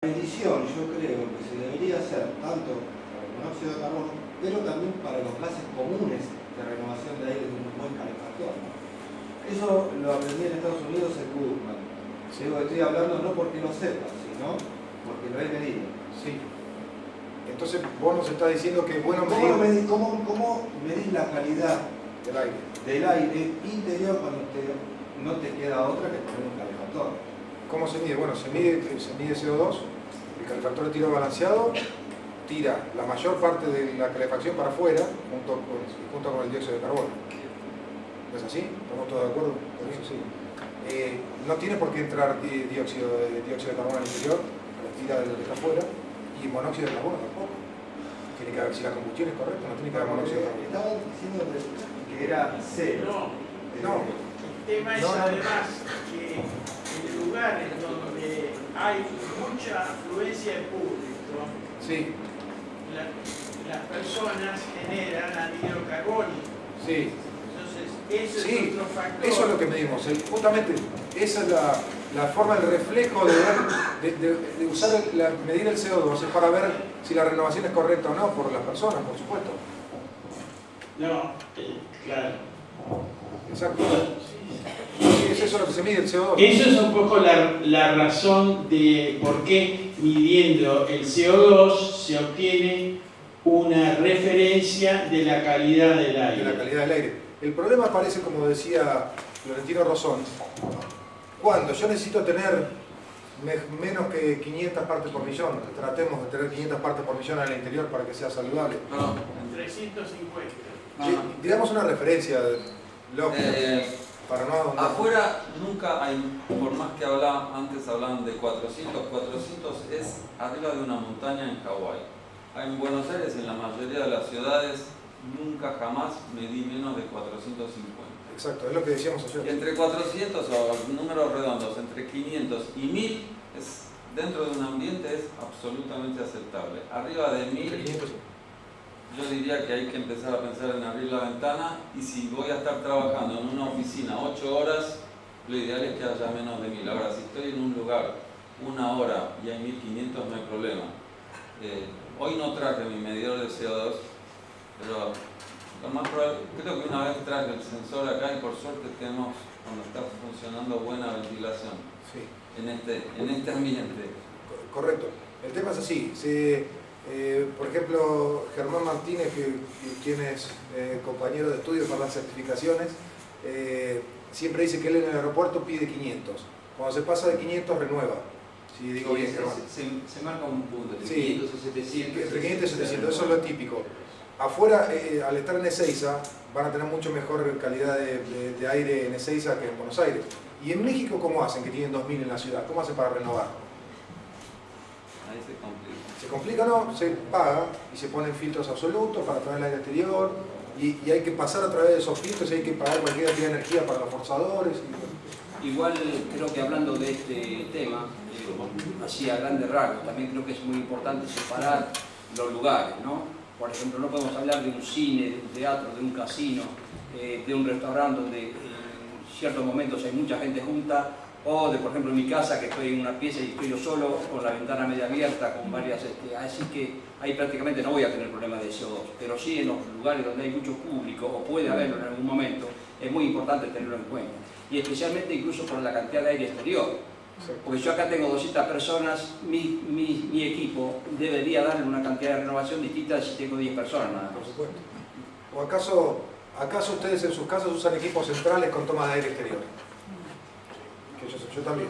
medición, yo creo que se debería hacer tanto para el monóxido de carbono, pero también para los gases comunes de renovación de aire de un buen calefactor, ¿no? Eso lo aprendí en Estados Unidos en Goodman. Estoy hablando no porque lo sepa, sino porque lo he medido. Sí. Entonces vos nos estás diciendo que es bueno medir... ¿Cómo medís la calidad del aire interior cuando no te queda otra que poner un calefactor? ¿Cómo se mide? Bueno, se mide CO2, el calefactor de tiro balanceado tira la mayor parte de la calefacción para afuera junto con el dióxido de carbono. ¿No es así? ¿Estamos todos de acuerdo? Por eso sí. No tiene por qué entrar dióxido de carbono al interior, lo tira de lo que está afuera, y monóxido de carbono tampoco. Tiene que haber, si la combustión es correcta, no tiene que haber monóxido de carbono. Estaba diciendo que era cero. No. El tema es además que en lugares donde hay mucha afluencia de público, sí, las personas generan anhídrido carbónico. Sí. Entonces, eso sí, es otro factor. Eso es lo que medimos. Justamente, esa es la forma, el reflejo de usar medir el CO2, es para ver si la renovación es correcta o no por las personas, por supuesto. No, claro. Exacto. Sí, es eso lo que se mide, el CO2. Eso es un poco la razón de por qué midiendo el CO2 se obtiene una referencia de la calidad del aire. De la calidad del aire. El problema aparece, como decía Florentino Rosón, cuando yo necesito tener menos que 500 partes por millón, tratemos de tener 500 partes por millón al interior para que sea saludable. No. 350. Digamos una referencia lógica. Para no Afuera nunca hay, por más que antes hablaban de 400 es arriba de una montaña en Hawái. En Buenos Aires, en la mayoría de las ciudades, nunca jamás medí menos de 450. Exacto, es lo que decíamos ayer. Entre 400 o números redondos, entre 500 y 1000, dentro de un ambiente es absolutamente aceptable. Arriba de 1000, yo diría que hay que empezar a pensar en abrir la ventana, y si voy a estar trabajando en una oficina 8 horas, lo ideal es que haya menos de 1000. Ahora, si estoy en un lugar 1 hora y hay 1500, no hay problema. Hoy no traje mi medidor de CO2, pero lo más probable, creo que una vez traje el sensor acá, y por suerte tenemos, cuando está funcionando, buena ventilación en este ambiente. Correcto. El tema es así. Por ejemplo, Germán Martínez, quien es compañero de estudio para las certificaciones, siempre dice que él en el aeropuerto pide 500. Cuando se pasa de 500 renueva. Si digo bien, Germán. Se marca un punto, entre Sí, 500 y 700. Entre 500 y 700, eso es lo típico. Afuera, al estar en Ezeiza, van a tener mucho mejor calidad de aire en Ezeiza que en Buenos Aires. ¿Y en México cómo hacen, que tienen 2000 en la ciudad? ¿Cómo hacen para renovar? Ahí se complica. Se complica, no, se paga y se ponen filtros absolutos para traer el aire exterior, y hay que pasar a través de esos filtros, y hay que pagar cualquier cantidad de energía para los forzadores. Igual creo que hablando de este tema, así a grandes rasgos, también creo que es muy importante separar los lugares, ¿no? Por ejemplo, no podemos hablar de un cine, de un teatro, de un casino, de un restaurante donde en ciertos momentos hay mucha gente junta, o de, por ejemplo, en mi casa, que estoy en una pieza y estoy yo solo, con la ventana media abierta, con varias... así que ahí prácticamente no voy a tener problemas de CO2, pero sí en los lugares donde hay mucho público, o puede haberlo en algún momento, es muy importante tenerlo en cuenta. Y especialmente incluso por la cantidad de aire exterior. Porque yo acá tengo 200 personas, mi equipo debería darle una cantidad de renovación distinta de si tengo 10 personas nada más. Por supuesto. ¿O acaso ustedes en sus casas usan equipos centrales con toma de aire exterior? Que yo también.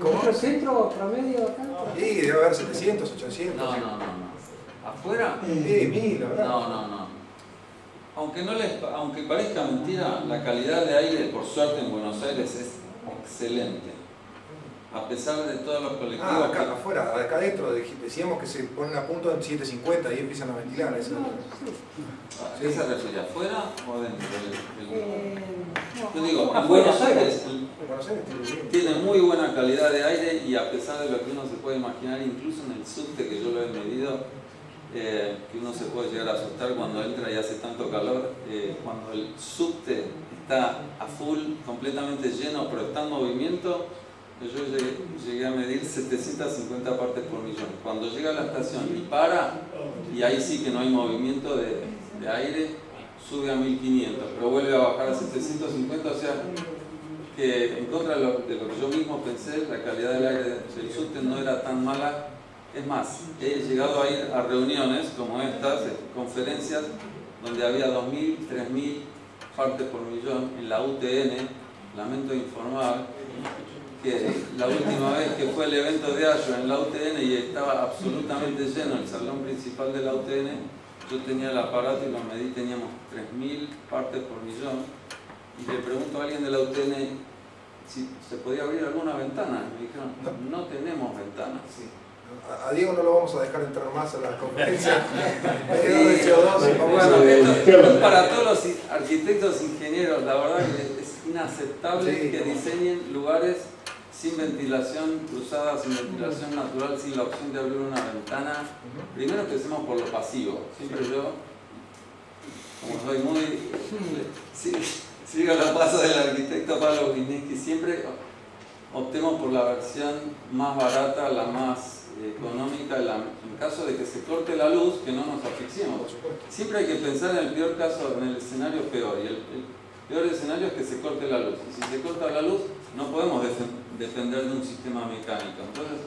¿Cómo? ¿El centro promedio acá? Sí, debe haber 700, 800. No. ¿Afuera? Sí, 1000, la verdad. No. Aunque parezca mentira, la calidad de aire, por suerte, en Buenos Aires es excelente. A pesar de todos los colectivos. Acá afuera, acá adentro, decíamos que se ponen a punto en 750 y empiezan a ventilar. ¿Qué se refiere? ¿Afuera o dentro Yo digo, en Buenos Aires tiene muy buena calidad de aire, y a pesar de lo que uno se puede imaginar, incluso en el subte, que yo lo he medido, que uno se puede llegar a asustar cuando entra y hace tanto calor, cuando el subte está a full, completamente lleno, pero está en movimiento, yo llegué a medir 750 partes por millón. Cuando llega a la estación y para, y ahí sí que no hay movimiento de aire, sube a 1500, pero vuelve a bajar a 750, o sea que en contra de lo que yo mismo pensé, la calidad del aire del subte no era tan mala. Es más, he llegado a ir a reuniones como estas, conferencias, donde había 2000, 3000 partes por millón en la UTN. Lamento informar que la última vez que fue el evento de Azure en la UTN y estaba absolutamente lleno el salón principal de la UTN, yo tenía el aparato y lo medí, teníamos 3000 partes por millón, y le pregunto a alguien de la UTN si se podía abrir alguna ventana. Me dijeron, no tenemos ventanas. Sí. A Diego no lo vamos a dejar entrar más a la conferencia. De CO2. Bueno, esto para todos los arquitectos, ingenieros, la verdad que es inaceptable que diseñen lugares sin ventilación cruzada, sin ventilación natural, sin la opción de abrir una ventana. Primero empecemos por lo pasivo. Siempre yo, como soy muy... sigo la paso del arquitecto Pablo Wisniewski, siempre optemos por la versión más barata, la más económica, en caso de que se corte la luz, que no nos asfixiemos. Siempre hay que pensar en el peor caso, en el escenario peor, y el peor escenario es que se corte la luz. Y si se corta la luz, no podemos depender de un sistema mecánico. Entonces,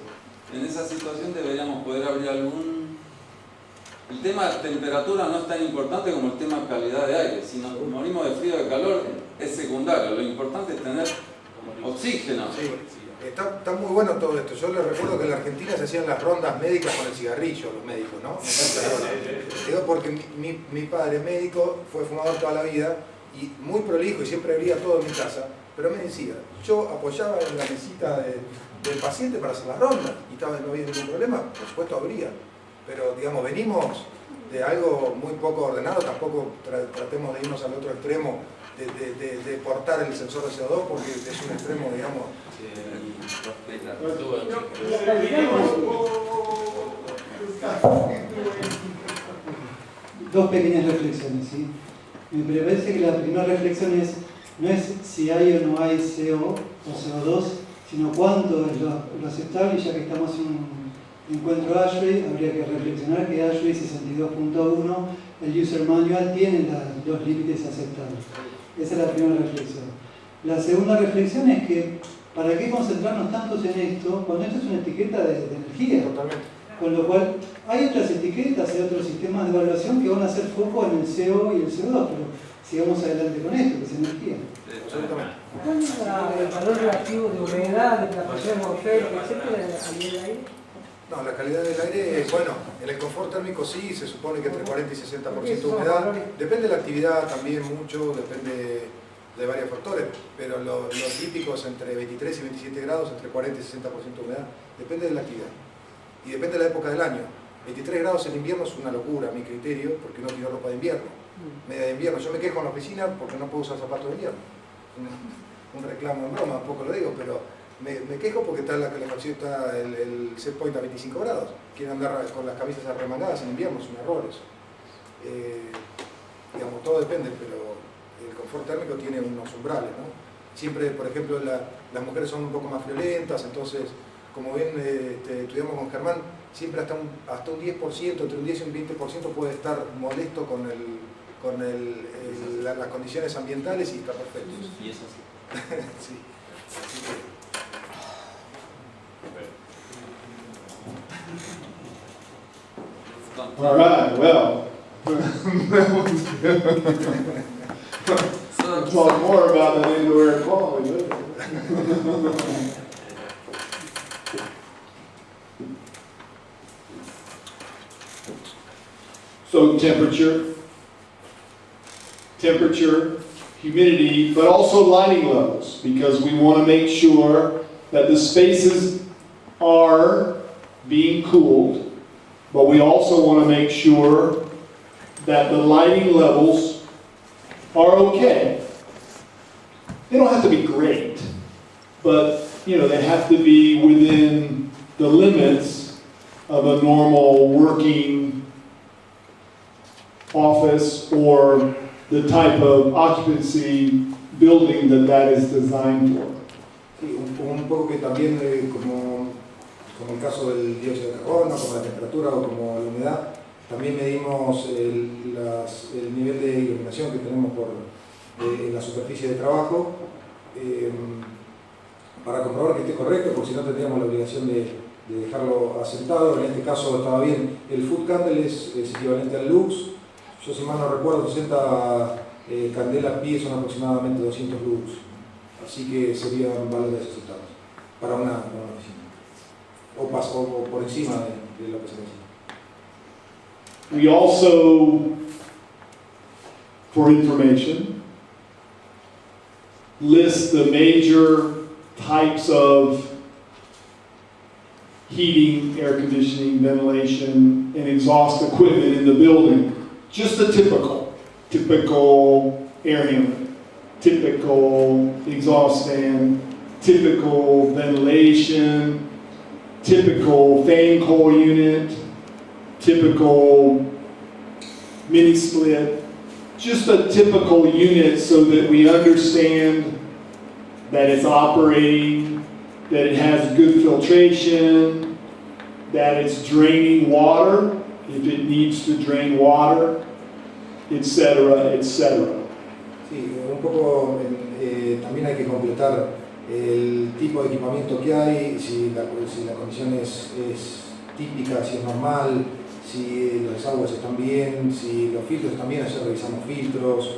en esa situación deberíamos poder abrir algún... El tema de temperatura no es tan importante como el tema de calidad de aire. Si nos morimos de frío o de calor, es secundario. Lo importante es tener oxígeno. Sí. Está muy bueno todo esto. Yo les recuerdo que en la Argentina se hacían las rondas médicas con el cigarrillo, los médicos, ¿no? Digo porque mi padre es médico, fue fumador toda la vida y muy prolijo y siempre abría todo en mi casa, pero me decía, yo apoyaba en la mesita del paciente para hacer las rondas y no había ningún problema, por supuesto abría, pero digamos, venimos de algo muy poco ordenado, tampoco tratemos de irnos al otro extremo de portar el sensor de CO2 porque es un extremo, digamos. Dos pequeñas reflexiones, ¿sí? Me parece que la primera reflexión no es si hay o no hay CO o CO2, sino cuánto es lo aceptable, y ya que estamos en un encuentro ASHRAE, habría que reflexionar que ASHRAE 62.1, el User Manual, tiene los límites aceptables. Esa es la primera reflexión. La segunda reflexión es que ¿para qué concentrarnos tantos en esto cuando esto es una etiqueta de energía? Totalmente. Con lo cual, hay otras etiquetas, hay otros sistemas de evaluación que van a hacer foco en el CO y el CO2, pero sigamos adelante con esto, que es energía. Absolutamente. ¿Cuál es el valor relativo de humedad, de la presión atmosférica, etcétera, a nivel de aire? No, la calidad del aire, bueno, en el confort térmico sí, se supone que entre 40 y 60% de humedad. Depende de la actividad también mucho, depende de varios factores, pero lo típico es entre 23 y 27 grados, entre 40 y 60% de humedad, depende de la actividad. Y depende de la época del año. 23 grados en invierno es una locura a mi criterio, porque no quiero ropa de invierno. Media de invierno, yo me quejo en la oficina porque no puedo usar zapatos de invierno. Un reclamo en broma, un poco lo digo, pero me quejo porque está la calefacción, está el set point a 25 grados. Quieren andar con las camisas arremangadas en invierno, es un error eso. Digamos, todo depende, pero el confort térmico tiene unos umbrales, ¿no? Siempre, por ejemplo, las mujeres son un poco más friolentas, entonces, como ven, estudiamos con Germán, siempre hasta un 10%, entre un 10 y un 20% puede estar molesto con las condiciones ambientales y está perfecto. Y eso sí. Sí. All right, well, we'll talk more about that indoor air quality later. So temperature, humidity, but also lighting levels, because we want to make sure that the spaces are being cooled, but we also want to make sure that the lighting levels are okay. They don't have to be great, but they have to be within the limits of a normal working office or the type of occupancy building that is designed for. Sí, un poco que también, como el caso del dióxido de carbono, como la temperatura o como la humedad, también medimos el nivel de iluminación que tenemos por la superficie de trabajo para comprobar que esté correcto, porque si no tendríamos la obligación de dejarlo asentado. En este caso estaba bien. El foot candle es equivalente al lux. Yo, si mal no recuerdo, 60 candelas pie son aproximadamente 200 lux. Así que serían valores aceptables para una oficina. O por encima de lo que se necesita. We also, for information, list the major types of heating, air conditioning, ventilation, and exhaust equipment in the building. Just the typical air handler, typical exhaust fan, typical ventilation, typical fan coil unit, typical mini split, just a typical unit so that we understand that it's operating, that it has good filtration, that it's draining water if it needs to drain water, etc., etc. Sí, un poco también hay que completar el tipo de equipamiento que hay, si la condición es típica, si es normal, si las aguas están bien, si los filtros están bien, ayer revisamos filtros.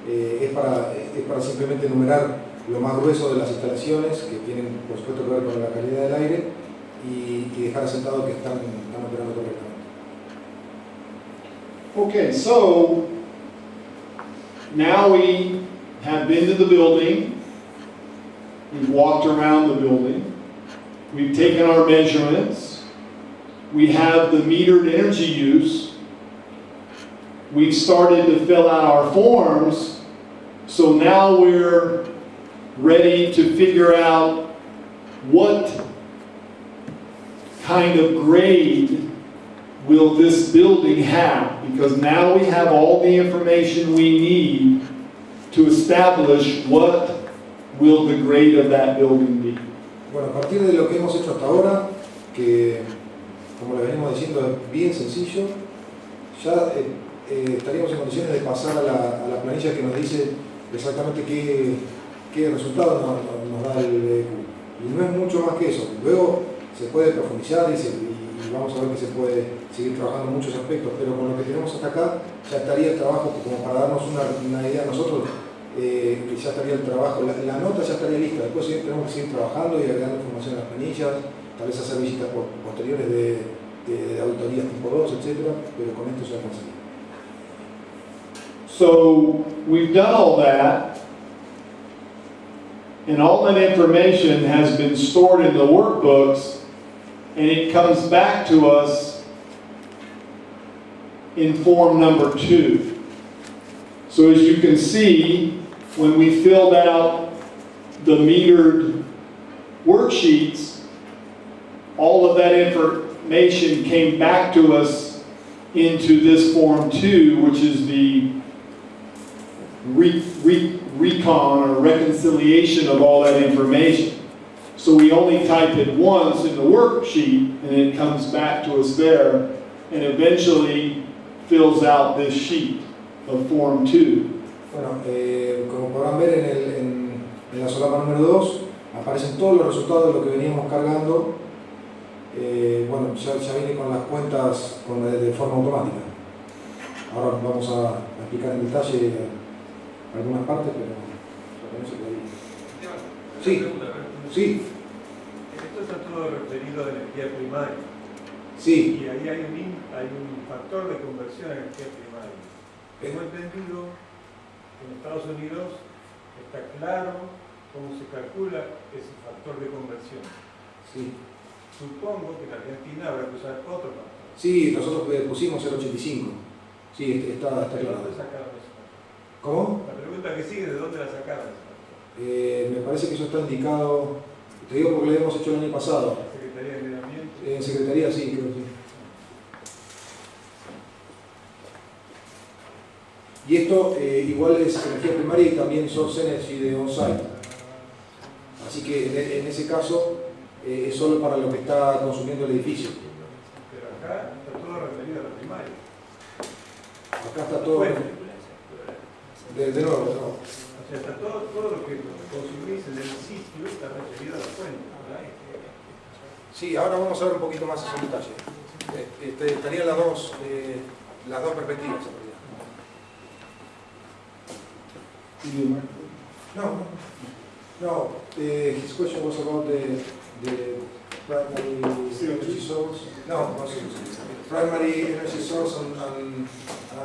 Es para simplemente enumerar lo más grueso de las instalaciones, que tienen por supuesto que ver con la calidad del aire, y dejar asentado que están operando correctamente. Okay, so now we have been to the building, we've walked around the building, we've taken our measurements, we have the metered energy use, we've started to fill out our forms, so now we're ready to figure out what kind of grade will this building have, because now we have all the information we need to establish what will the grade of that building be. Bueno, a partir de lo que hemos hecho hasta ahora, que como le venimos diciendo es bien sencillo, ya estaríamos en condiciones de pasar a la planilla que nos dice exactamente qué resultado nos da el BQ. Y no es mucho más que eso. Luego se puede profundizar y vamos a ver que se puede seguir trabajando en muchos aspectos, pero con lo que tenemos hasta acá ya estaría el trabajo, como para darnos una idea nosotros, que ya estaría el trabajo, la nota ya estaría lista. Después tenemos que seguir trabajando y agregando información a las planillas, tal vez hacer visitas posteriores de auditorías tipo 2, etc., pero con esto ya alcanzaría. So we've done all that, and all that information has been stored in the workbooks, and it comes back to us in form number 2. So as you can see, when we filled out the metered worksheets, all of that information came back to us into this form 2, which is the recon or reconciliation of all that information. So we only type it once in the worksheet and it comes back to us there and eventually fills out this sheet of form 2. Bueno, como podrán ver en la solapa número 2 aparecen todos los resultados de lo que veníamos cargando. Bueno, ya viene con las cuentas de forma automática. Ahora vamos a explicar en detalle algunas partes, pero con eso podría. Sí, sí. Esto está todo referido a energía primaria. Sí. Y ahí hay un factor de conversión a energía primaria. Tengo entendido que en Estados Unidos está claro cómo se calcula ese factor de conversión. Sí. Supongo que en Argentina habrá que usar otro factor. Sí, nosotros pusimos 0,85. Sí, está ¿De claro. dónde sacaron eso? ¿Cómo? La pregunta que sigue, ¿de dónde la sacaron? Me parece que eso está indicado, te digo porque lo hemos hecho el año pasado. ¿La Secretaría de Medio Ambiente? En Secretaría sí, creo que sí. Y esto igual es energía primaria y también source energy de on-site. Así que en ese caso es solo para lo que está consumiendo el edificio. Pero acá está todo referido a la primaria. Acá está todo. De nuevo, de nuevo. O sea, está todo lo que consumís en el sitio está referido a la fuente, ¿verdad? Sí, ahora vamos a ver un poquito más ese detalle. Estarían las dos perspectivas en realidad. No. His question was about the primary energy source. No, primary energy source and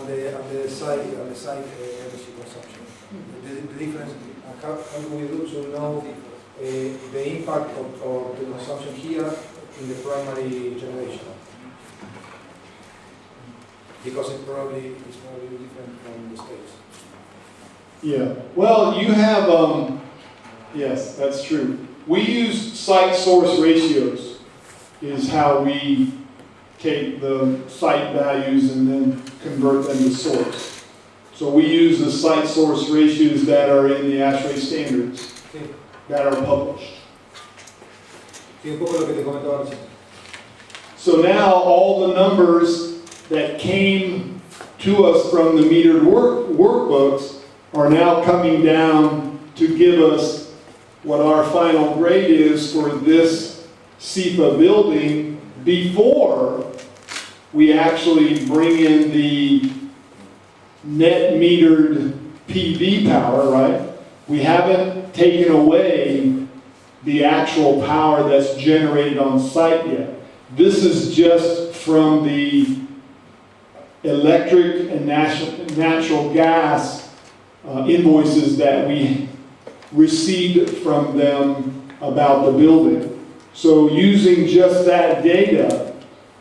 the site energy consumption. The difference. How do we do to know the impact of the consumption here in the primary generation? Because it's probably different from the States. Yeah, well, you have, yes, that's true. We use site source ratios is how we take the site values and then convert them to source. So we use the site source ratios that are in the ASHRAE standards that are published. Sí, un poco lo que te comentaba recién. So now all the numbers that came to us from the metered workbooks are now coming down to give us what our final grade is for this SEPA building before we actually bring in the net metered PV power, right? We haven't taken away the actual power that's generated on site yet. This is just from the electric and natural gas invoices that we received from them about the building. So using just that data,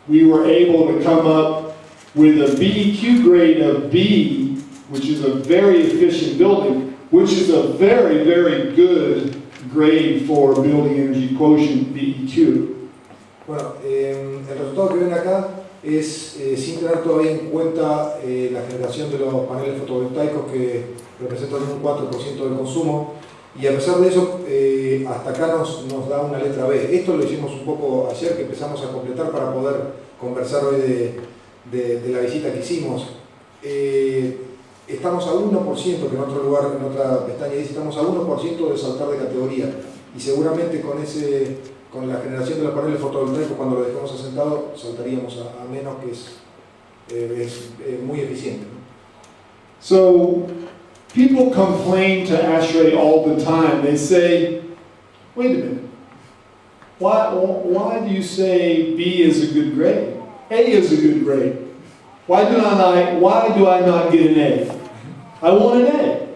we were able to come up with a BEQ grade of B, which is a very efficient building, which is a very, very good grade for building energy quotient BEQ. Bueno, el resultado que ven acá es sin tener todavía en cuenta la generación de los paneles fotovoltaicos que representan un 4% del consumo, y a pesar de eso hasta acá nos da una letra B. Esto lo hicimos un poco ayer, que empezamos a completar para poder conversar hoy de la visita que hicimos. Estamos a 1%, que en otro lugar, en otra pestaña dice, estamos a 1% de saltar de categoría, y seguramente con la generación de los paneles fotovoltaicos, cuando lo dejemos asentado, saltaríamos a menos, que es muy eficiente, ¿no? So, people complain to ASHRAE all the time. They say, wait a minute, why do you say B is a good grade? A is a good grade. Why do I not get an A? I want an A.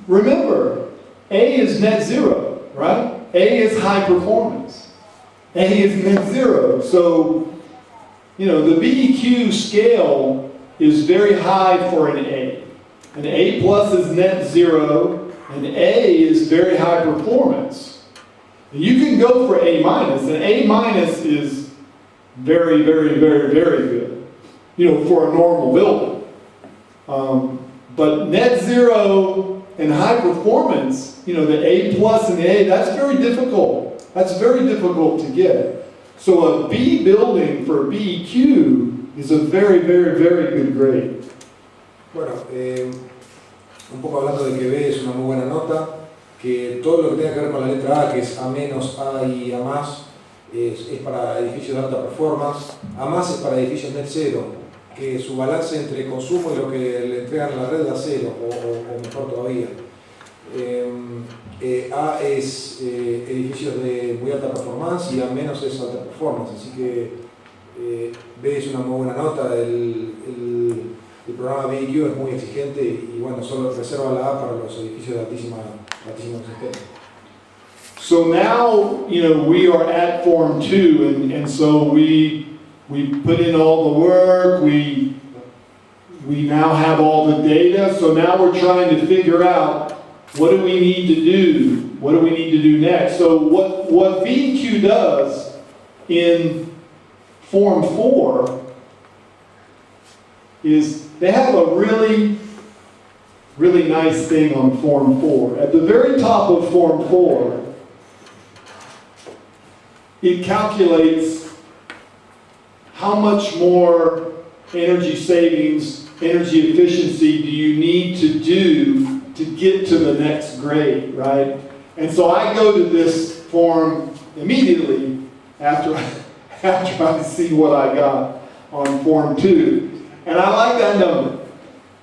Remember, A is net zero, right? A is high performance. A is net zero. So, the BEQ scale is very high for an A. An A plus is net zero, and A is very high performance. You can go for A minus, and A minus is very, very, very, very good, for a normal building. But net zero and high performance, the A plus and the A, that's very difficult. That's very difficult to get. So a B building for BEQ is a very, very, very good grade. Bueno, un poco hablando de que B es una muy buena nota, que todo lo que tenga que ver con la letra A, que es A menos, A y A más, es para edificios de alta performance. A más es para edificios net cero, que su balance entre consumo y lo que le entregan a la red da cero, o mejor todavía. A es edificios de muy alta performance y A menos es alta performance, así que B es una muy buena nota. El programa BEQ es muy exigente y bueno, solo reserva la A para los edificios de altísima exigencia. So now, we are at Form 2, and so we put in all the work, we now have all the data, so now we're trying to figure out what do we need to do? What do we need to do next? So what BEQ does in Form 4 is they have a really, really nice thing on Form 4. At the very top of Form 4, it calculates how much more energy savings, energy efficiency do you need to do to get to the next grade, right? And so I go to this form immediately after I see what I got on form 2. And I like that number.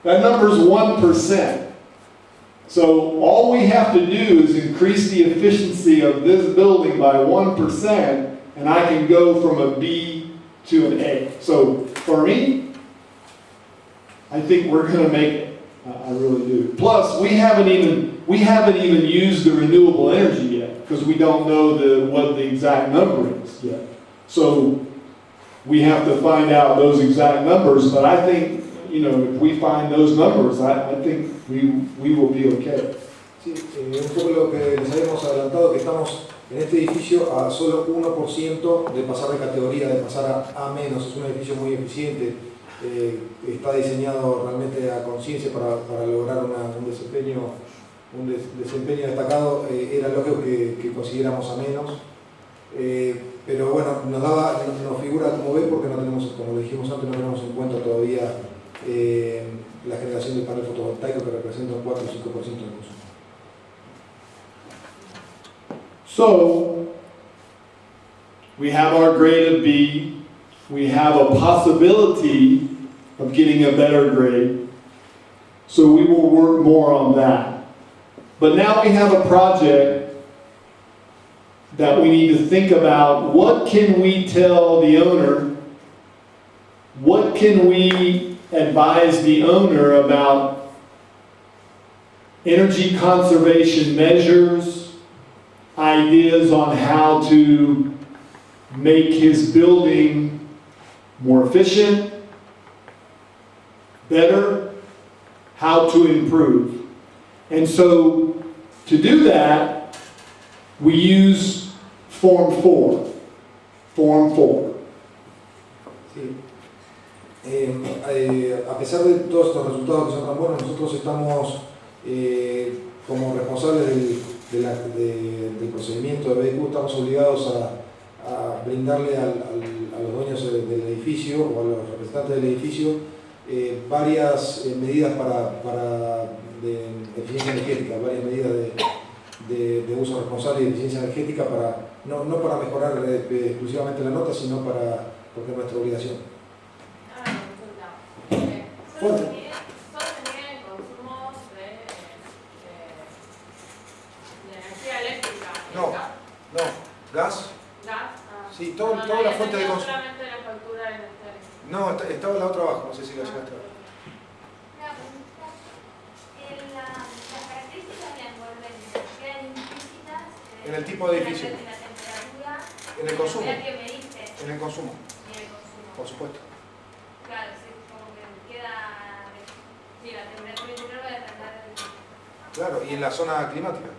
That number is 1%. So all we have to do is increase the efficiency of this building by 1%, and I can go from a B to an A. So for me, I think we're going to make it. I really do. Plus, we haven't even used the renewable energy yet because we don't know what the exact number is yet. So we have to find out those exact numbers. But I think, if we find those numbers, I think we will be okay. Sí, un poco lo que les habíamos adelantado, que estamos en este edificio a solo 1% de pasar de categoría, de pasar a A-. Es un edificio muy eficiente, está diseñado realmente a conciencia para lograr un desempeño destacado. Era lógico que consiguiéramos A-, pero bueno, nos figura como B porque no tenemos, como le dijimos antes, no tenemos en cuenta todavía la generación de panel fotovoltaico que representa un 4 o 5% del consumo. So, we have our grade of B, we have a possibility of getting a better grade, so we will work more on that. But now we have a project that we need to think about. What can we tell the owner? What can we advise the owner about energy conservation measures, ideas on how to make his building more efficient, better, how to improve. And so to do that, we use Form 4. Form 4. Sí. A pesar de todos estos resultados que son tan buenos, nosotros estamos como responsables del procedimiento de BQ, estamos obligados a brindarle a los dueños del edificio o a los representantes del edificio varias medidas de eficiencia energética, varias medidas de uso responsable y de eficiencia energética no para mejorar exclusivamente la nota, sino porque es nuestra obligación. Fuerte. No, gas. Sí, toda la fuente de consumo. Solamente la factura energética. No, estaba en la otra abajo, no sé si la llegaste a ver. Las características de la envolvente quedan implícitas en el tipo de edificio. En la temperatura. En el consumo. Que mediste. En el consumo. En el consumo. Por supuesto. Claro, sí, como que queda. Sí, la temperatura interior va a depender del. Claro, y en la zona climática.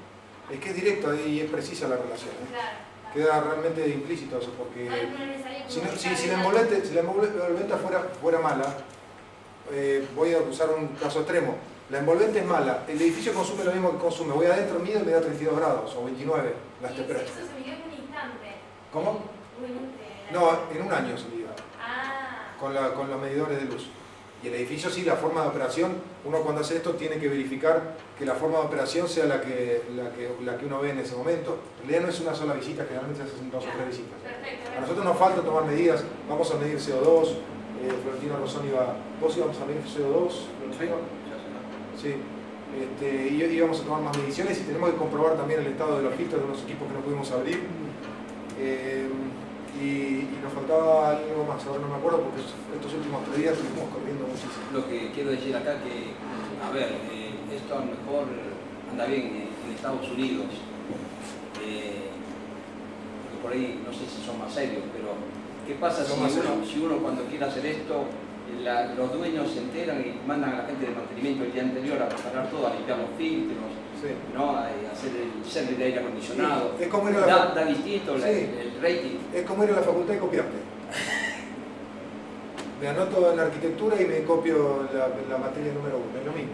Es que es directa y es precisa la relación. Claro. Queda realmente implícito eso, porque si la envolvente fuera mala, voy a usar un caso extremo. La envolvente es mala, el edificio consume lo mismo que consume. Voy adentro, mido y me da 32 grados o 29 las temperaturas. Eso se midió en un instante. ¿Cómo? No, en un año se midió. Con los medidores de luz. Y el edificio sí, la forma de operación, uno cuando hace esto tiene que verificar que la forma de operación sea la que uno ve en ese momento. En realidad no es una sola visita, generalmente se hacen 2 o 3 visitas. A nosotros nos falta tomar medidas, vamos a medir CO2, Florentino Rosón ¿vos íbamos a medir CO2? Sí. Y vamos a tomar más mediciones y tenemos que comprobar también el estado de los filtros de unos equipos que no pudimos abrir. Y nos faltaba algo más, ahora no me acuerdo porque estos últimos 3 días estuvimos corriendo muchísimo. Lo que quiero decir acá que, a ver, esto a lo mejor anda bien en Estados Unidos, porque por ahí no sé si son más serios, pero ¿qué pasa si uno cuando quiere hacer esto, los dueños se enteran y mandan a la gente de mantenimiento el día anterior a preparar todo, a limpiar los filtros, sí, ¿no? A hacer el server de aire acondicionado? Sí, es como ir a da distinto sí, el rating. Es como ir a la facultad y copiarte. Me anoto en arquitectura y me copio la materia número 1, es lo mismo.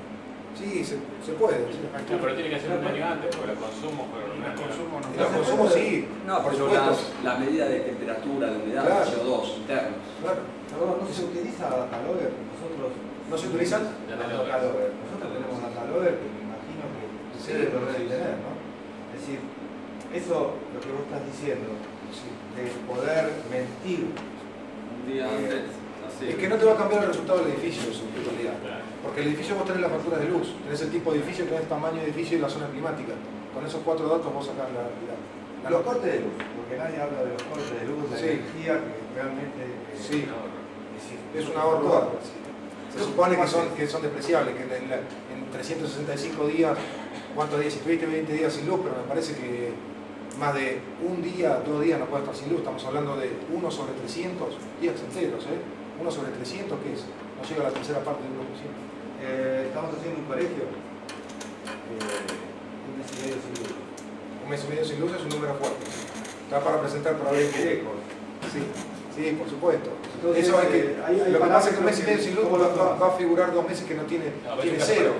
Sí, se puede. Sí. No, pero tiene que ser un año antes, porque los consumos fueron un año antes. Los consumos sí. No, por pero supuesto. la medida de temperatura, de humedad, Claro. de CO2 internos. Claro. No se utiliza Datalogger, nosotros... ¿No se utilizan? Datalogger. Nosotros tenemos Datalogger que me imagino que ustedes lo deben tener, ¿no? Es decir, eso, lo que vos estás diciendo, de poder mentir Un día antes, así. Es que no te va a cambiar el resultado del edificio eso, en realidad. Porque el edificio vos tenés las facturas de luz, tenés el tipo de edificio, tenés tamaño de edificio y la zona climática. Con esos 4 datos vos sacás la los cortes de luz, porque nadie habla de los cortes de luz, de Sí. energía que realmente Sí. Es un ahorro. ahorro. Se supone que son despreciables, que en 365 días, ¿cuántos días? Si tuviste 20 días sin luz, pero me parece que más de un día, 2 días no puede estar sin luz. Estamos hablando de 1 sobre 300 días enteros, ¿eh? 1 sobre 300, ¿qué es? No llega a la tercera parte del 1%. Estamos haciendo un colegio, un mes y medio sin luz. Un mes y medio sin luz es un número fuerte. Está para presentar para ver qué. Sí, por supuesto. Entonces, eso hay que, lo que pasa es que un mes y medio sin luz va a figurar 2 meses que no tiene, tiene cero.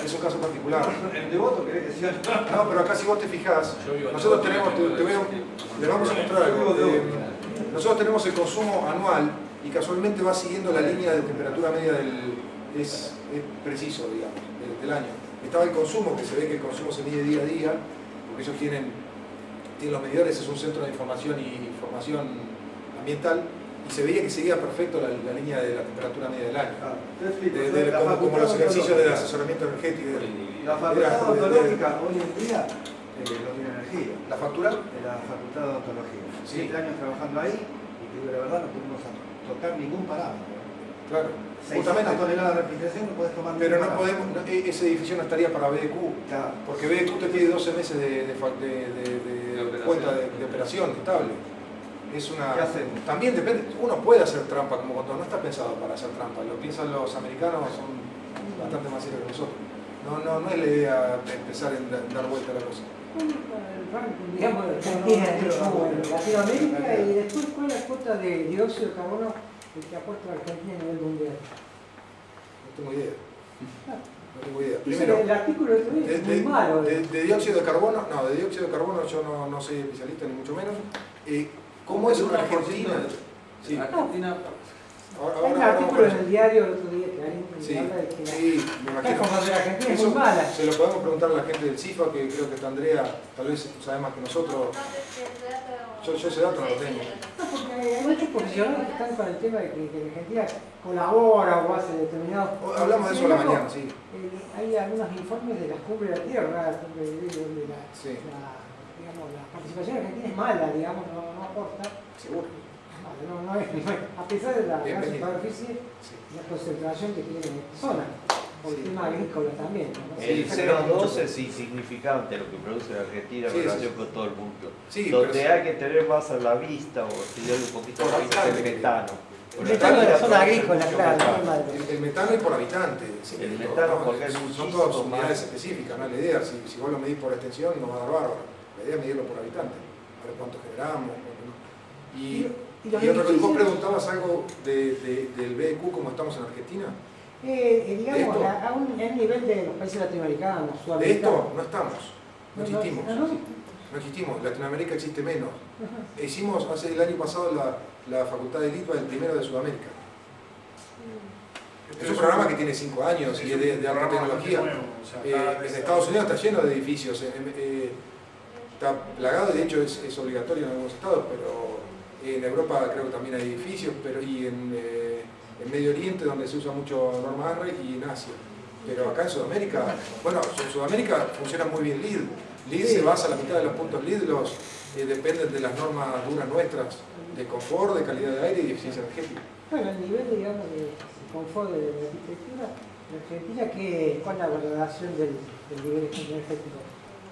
Es un caso particular. ¿El devoto querés que sea? No, pero acá si vos te fijás, nosotros tenemos, le vamos a mostrar algo. Nosotros tenemos el consumo anual y casualmente va siguiendo la línea de temperatura media es preciso, digamos, del año. Estaba el consumo, que se ve que el consumo se mide día a día, porque ellos tienen los medidores, es un centro de información y información ambiental, y se veía que seguía perfecto la línea de la temperatura media del año. Como los ejercicios de asesoramiento energético. La facultad odontológica hoy en día no tiene energía. ¿La factura? De la facultad de odontología. Sí. 7 años trabajando ahí y que de verdad no pudimos tocar ningún parámetro. Claro. 600 toneladas de refrigeración no podés tomar pero ningún no podemos, ese edificio no estaría para BDQ, claro. Porque BDQ te pide 12 meses de cuenta de operación estable. Es una, ¿Qué hacemos? también depende, uno puede hacer trampa como cuando no está pensado para hacer trampa, lo piensan los americanos, son bastante más serios que nosotros. No es la idea de empezar a dar vuelta a la cosa. Digamos, Argentina estuvo en Latinoamérica y después cuál es la cuota de dióxido de carbono que aporta Argentina a nivel mundial. No tengo idea. No tengo idea. Primero, el artículo de es muy malo. De dióxido de carbono, no, de dióxido de carbono yo no soy especialista ni mucho menos. ¿Cómo es una Argentina? Sí. Argentina. Hay un artículo en el diario el otro día que alguien habla de que me imagino. la información de Argentina es Eso muy mala. se lo podemos preguntar a la gente del CIFA, que creo que está Andrea, tal vez sabe más que nosotros. Yo ese dato no lo tengo. No, porque hay muchos profesionales que están con el tema de que Argentina colabora o hace determinados... Hablamos de eso a la mañana, sí. Hay algunos informes de las cumbres de la Tierra, donde Sí. digamos, la participación argentina es mala, digamos, no aporta. Seguro. No es, a pesar de la gran superficie y la concentración que tiene en esta zona, por el tema agrícola también. ¿no? El CO2 es insignificante lo que produce la Argentina en relación con todo el mundo. Donde hay que tener más a la vista, o si hay un poquito más es el metano. El metano de la zona agrícola, claro. El metano y por habitante. El metano porque es son todas unidades específicas, no es la idea. Si vos lo medís por extensión no va a dar bárbaro. La idea es medirlo por habitante, a ver cuánto generamos. Y otra cosa, vos preguntabas algo del BQ, como estamos en Argentina. Digamos, a un nivel de los países latinoamericanos, De esto no estamos, no existimos. No existimos, Latinoamérica existe menos. Hicimos hace el año pasado la Facultad de Litva, el primero de Sudamérica. Es un programa que tiene 5 años y es de alta tecnología. En Estados Unidos está lleno de edificios, está plagado, de hecho es obligatorio en algunos estados, pero en Europa creo que también hay edificios, y en Medio Oriente, donde se usa mucho norma ARRE, y en Asia. Pero acá en Sudamérica, bueno, en Sudamérica funciona muy bien LEED. LEED se basa, la mitad de los puntos LEED dependen de las normas duras nuestras, de confort, de calidad de aire y de eficiencia energética. Bueno, el nivel, digamos, de confort de la arquitectura, en Argentina, ¿cuál es la valoración del nivel energético?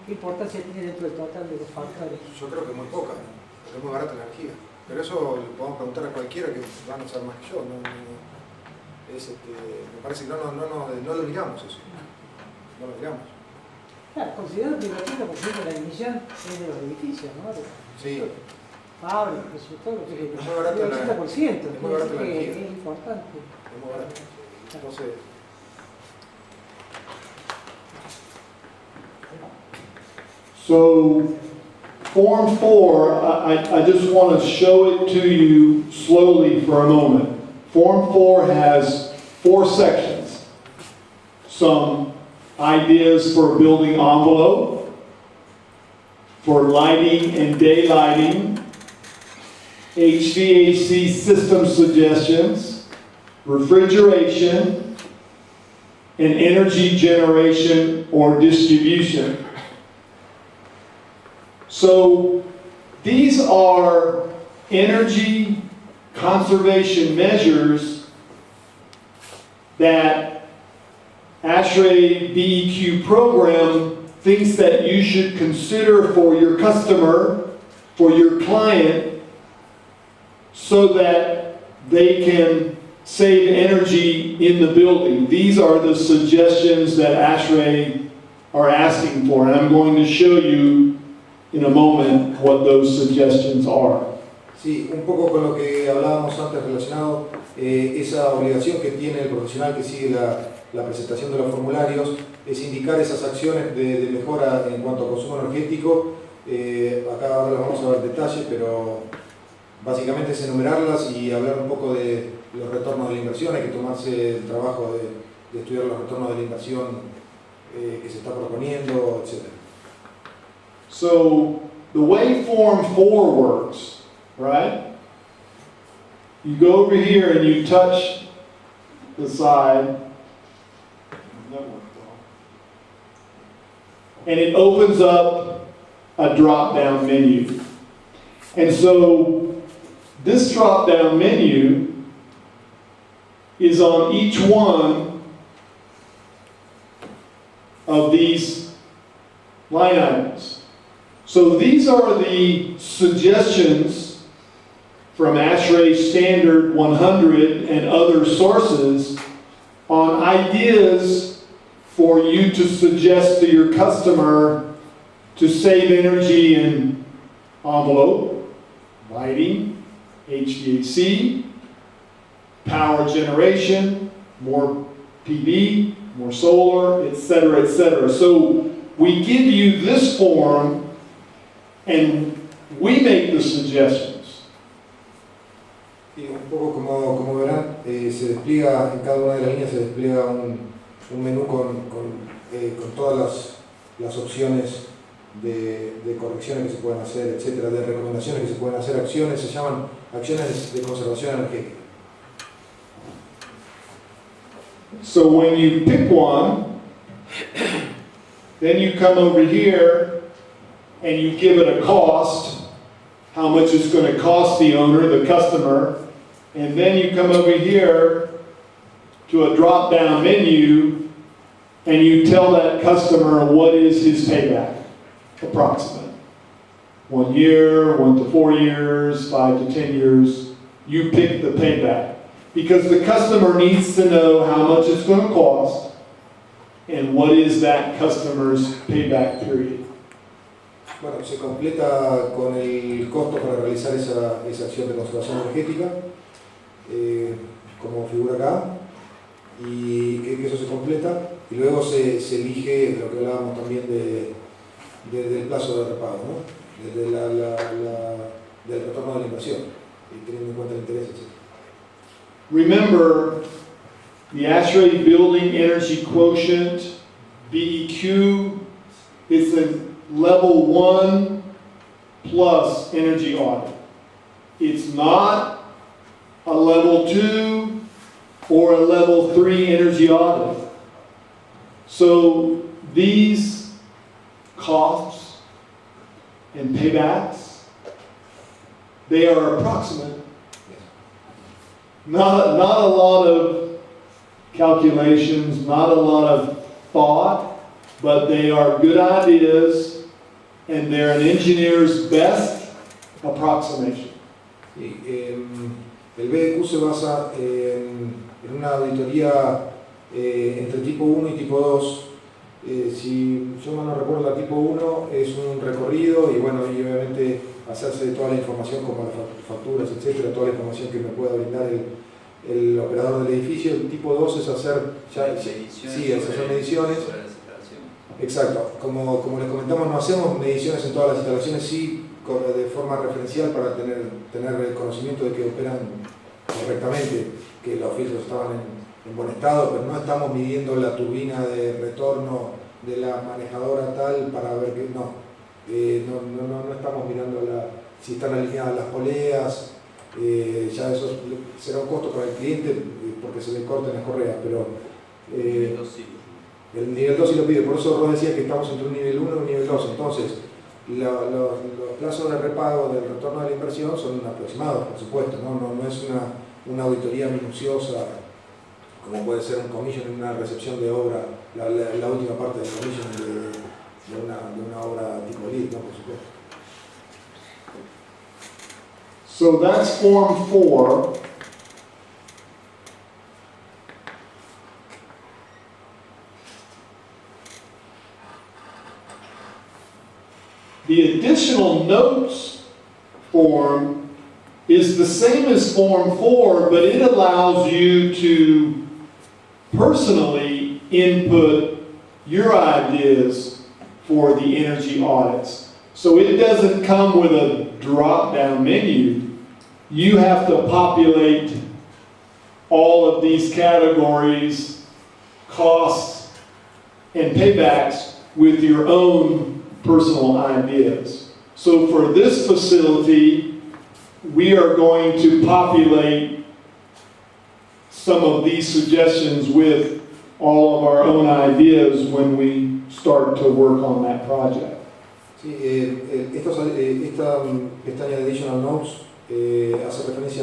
¿Qué importancia tiene dentro del total de los factores? Yo creo que muy poca, porque es muy barata la energía. Pero eso le podemos preguntar a cualquiera que van a saber más que yo. Me parece que no lo miramos eso. No lo miramos. Claro, considerando que el 80% de la emisión es de los edificios, ¿no? Sí. Fábricas, todo lo que es muy barato el 80%. Es muy barato la energía. Es importante. Es muy barato. Entonces, So Form 4, I just want to show it to you slowly for a moment. Form 4 has 4 sections. Some ideas for building envelope, for lighting and daylighting, HVAC system suggestions, refrigeration, and energy generation or distribution. So these are energy conservation measures that ASHRAE BEQ program thinks that you should consider for your customer, for your client, so that they can save energy in the building. These are the suggestions that ASHRAE are asking for, and I'm going to show you in a moment what those suggestions are. Sí, un poco con lo que hablábamos antes relacionado, esa obligación que tiene el profesional que sigue la presentación de los formularios es indicar esas acciones de mejora en cuanto a consumo energético. Acá ahora las vamos a ver en detalle, pero básicamente es enumerarlas y hablar un poco de los retornos de la inversión. Hay que tomarse el trabajo de estudiar los retornos de la inversión que se está proponiendo, etc. So, the way Form 4 works, right? You go over here and you touch the side, and it opens up a drop-down menu. And so, this drop-down menu is on each one of these line items. So these are the suggestions from ASHRAE Standard 100 and other sources on ideas for you to suggest to your customer to save energy in envelope, lighting, HVAC, power generation, more PV, more solar, etc., etc. So we give you this form and we make the suggestions. Y un poco como verán, se despliega en cada una de las líneas, se despliega un menú con todas las opciones de correcciones que se pueden hacer, etcétera, de recomendaciones que se pueden hacer, acciones, se llaman acciones de conservación energética. So when you pick one, then you come over here and you give it a cost, how much it's going to cost the owner, the customer, and then you come over here to a drop-down menu and you tell that customer what is his payback, approximate. 1 year, 1 to 4 years, 5 to 10 years, you pick the payback. Because the customer needs to know how much it's going to cost and what is that customer's payback period. Bueno, se completa con el costo para realizar esa acción de conservación energética, como figura acá, y que eso se completa, y luego se elige lo que hablábamos también del plazo de repago, ¿no? Del retorno de la inversión, y teniendo en cuenta el interés, etc. Remember, the ASHRAE Building Energy Quotient, BEQ, is a level 1 plus energy audit. It's not a level 2 or a level 3 energy audit. So these costs and paybacks, they are approximate. Not a lot of calculations, not a lot of thought, but they are good ideas and they're an engineer's best approximation. El BEQ se basa en una auditoría entre tipo 1 y tipo 2. Si yo mal no recuerdo, la tipo 1 es un recorrido y bueno, y obviamente hacerse de toda la información como las facturas, etcétera, toda la información que me pueda brindar el operador del edificio. El tipo 2 es hacer mediciones Exacto. Como les comentamos, no hacemos mediciones en todas las instalaciones, sí de forma referencial para tener el conocimiento de que operan correctamente, que los filtros estaban en buen estado, pero no estamos midiendo la turbina de retorno de la manejadora tal para ver que no estamos mirando si están alineadas las poleas. Ya eso será un costo para el cliente porque se le corten las correas, pero el nivel 2 sí lo pide. Por eso Ros decía que estamos entre un nivel 1 y un nivel 2. Entonces los plazos de repago del retorno de la inversión son aproximados, por supuesto, no es una auditoría minuciosa como puede ser un commission en una recepción de obra, la última parte del commission de una obra tipo lead, ¿no? Por supuesto. So that's Form 4. The additional notes form is the same as Form 4, but it allows you to personally input your ideas for the energy audits. So it doesn't come with a drop-down menu. You have to populate all of these categories, costs, and paybacks with your own personal ideas. So for this facility, we are going to populate some of these suggestions with all of our own ideas when we start to work on that project. Sí, esta pestaña de Additional Notes hace referencia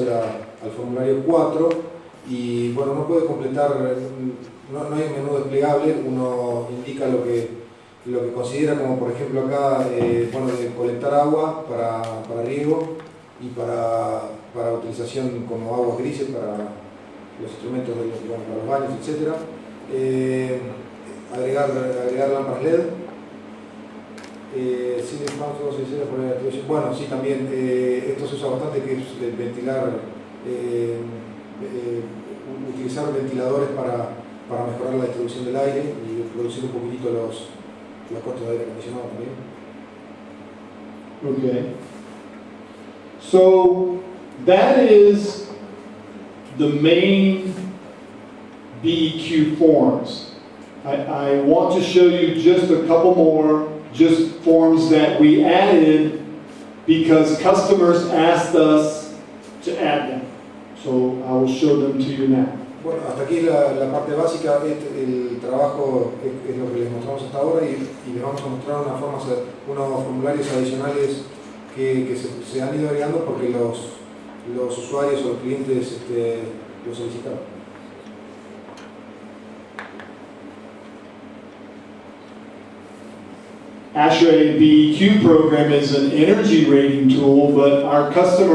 al formulario 4 y bueno, no puede completar, no hay un menú desplegable, uno indica lo que considera, como por ejemplo acá, bueno, de colectar agua para riego y para utilización como aguas grises para los instrumentos para los baños, etc. Agregar lámparas LED. Bueno, sí, también esto se usa bastante, que es ventilar, utilizar ventiladores para mejorar la distribución del aire y reducir un poquitito los costos de aire acondicionado también. Okay. So that is the main BEQ forms. I want to show you just a couple more, just forms that we added because customers asked us to add them. So I will show them to you now. Bueno, hasta aquí la parte básica, el trabajo es lo que les mostramos hasta ahora y les vamos a mostrar unos formularios adicionales que se han ido agregando porque los usuarios o los clientes lo solicitaron. ASHRAE BEQ program is an energy rating tool, but our customers